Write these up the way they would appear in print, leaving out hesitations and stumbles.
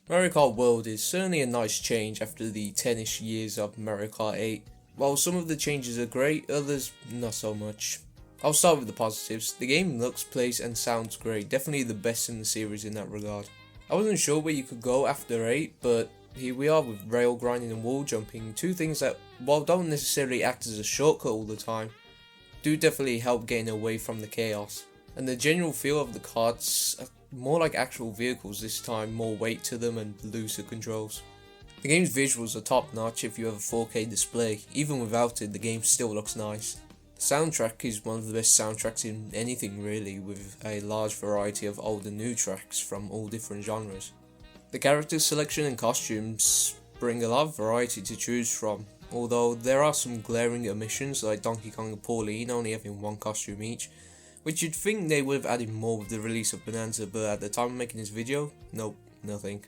Mario Kart World is certainly a nice change after the 10ish years of Mario Kart 8. While some of the changes are great, others not so much. I'll start with the positives. The game looks, plays and sounds great, definitely the best in the series in that regard. I wasn't sure where you could go after 8, but here we are with rail grinding and wall jumping, two things that, while don't necessarily act as a shortcut all the time, do definitely help getting away from the chaos. And the general feel of the carts are more like actual vehicles this time, more weight to them and looser controls. The game's visuals are top notch if you have a 4K display. Even without it, the game still looks nice. The soundtrack is one of the best soundtracks in anything really, with a large variety of old and new tracks from all different genres. The character selection and costumes bring a lot of variety to choose from, although there are some glaring omissions like Donkey Kong and Pauline only having one costume each, which you'd think they would have added more with the release of Bonanza, but at the time of making this video, nope, nothing.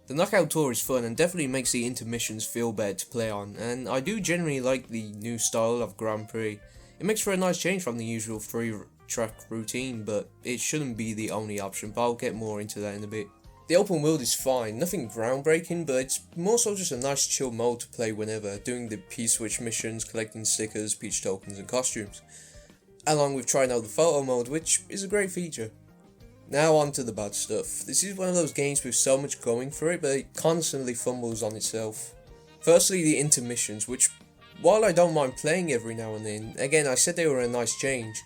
The Knockout Tour is fun and definitely makes the intermissions feel better to play on, and I do generally like the new style of Grand Prix. It makes for a nice change from the usual 3-track routine, but it shouldn't be the only option, but I'll get more into that in a bit. The open world is fine, nothing groundbreaking, but it's more so just a nice chill mode to play whenever, doing the P-Switch missions, collecting stickers, Peach tokens and costumes, along with trying out the photo mode, which is a great feature. Now on to the bad stuff. This is one of those games with so much going for it, but it constantly fumbles on itself. Firstly, the intermissions, which, while I don't mind playing every now and then, again I said they were a nice change,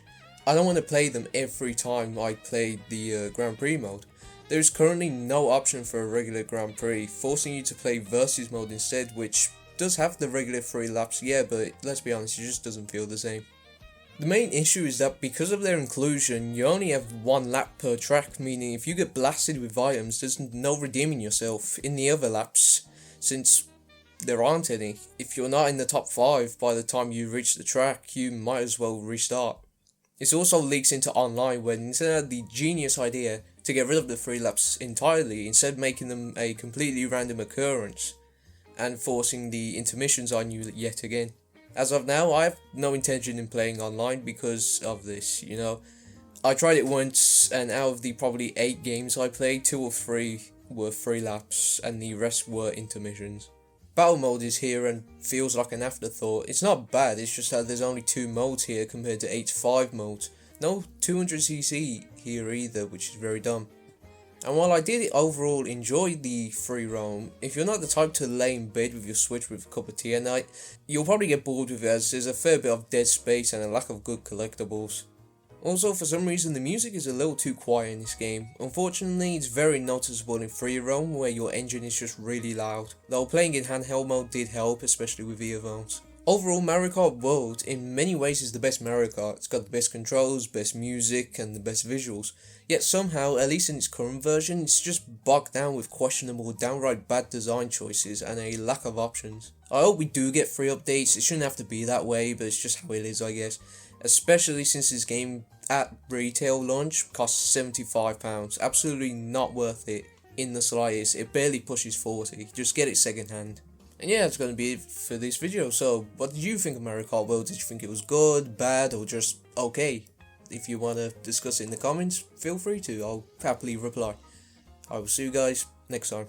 I don't want to play them every time I play the Grand Prix mode. There is currently no option for a regular Grand Prix, forcing you to play Versus mode instead, which does have the regular 3 laps, yeah, but let's be honest, it just doesn't feel the same. The main issue is that because of their inclusion, you only have 1 lap per track, meaning if you get blasted with items, there's no redeeming yourself in the other laps, since there aren't any. If you're not in the top 5 by the time you reach the track, you might as well restart. This also leaks into online, when instead of the genius idea to get rid of the 3 laps entirely, instead making them a completely random occurrence, and forcing the intermissions on you yet again. As of now, I have no intention in playing online because of this, you know. I tried it once, and out of the probably 8 games I played, 2 or 3 were 3 laps, and the rest were intermissions. Battle mode is here and feels like an afterthought. It's not bad, it's just that there's only 2 modes here compared to 8 5 modes. No 200cc here either, which is very dumb. And while I did overall enjoy the free roam, if you're not the type to lay in bed with your Switch with a cup of tea at night, you'll probably get bored with it, as there's a fair bit of dead space and a lack of good collectibles. Also, for some reason the music is a little too quiet in this game. Unfortunately, it's very noticeable in free roam where your engine is just really loud, though playing in handheld mode did help, especially with earphones. Overall, Mario Kart World in many ways is the best Mario Kart. It's got the best controls, best music and the best visuals. Yet somehow, at least in its current version, it's just bogged down with questionable, downright bad design choices and a lack of options. I hope we do get free updates. It shouldn't have to be that way, but it's just how it is, I guess. Especially since this game at retail launch costs £75. Absolutely not worth it in the slightest. It barely pushes 40. Just get it second hand. And yeah, that's going to be it for this video. So, what did you think of Mario Kart World? Did you think it was good, bad, or just okay? If you want to discuss it in the comments, feel free to. I'll happily reply. I will see you guys next time.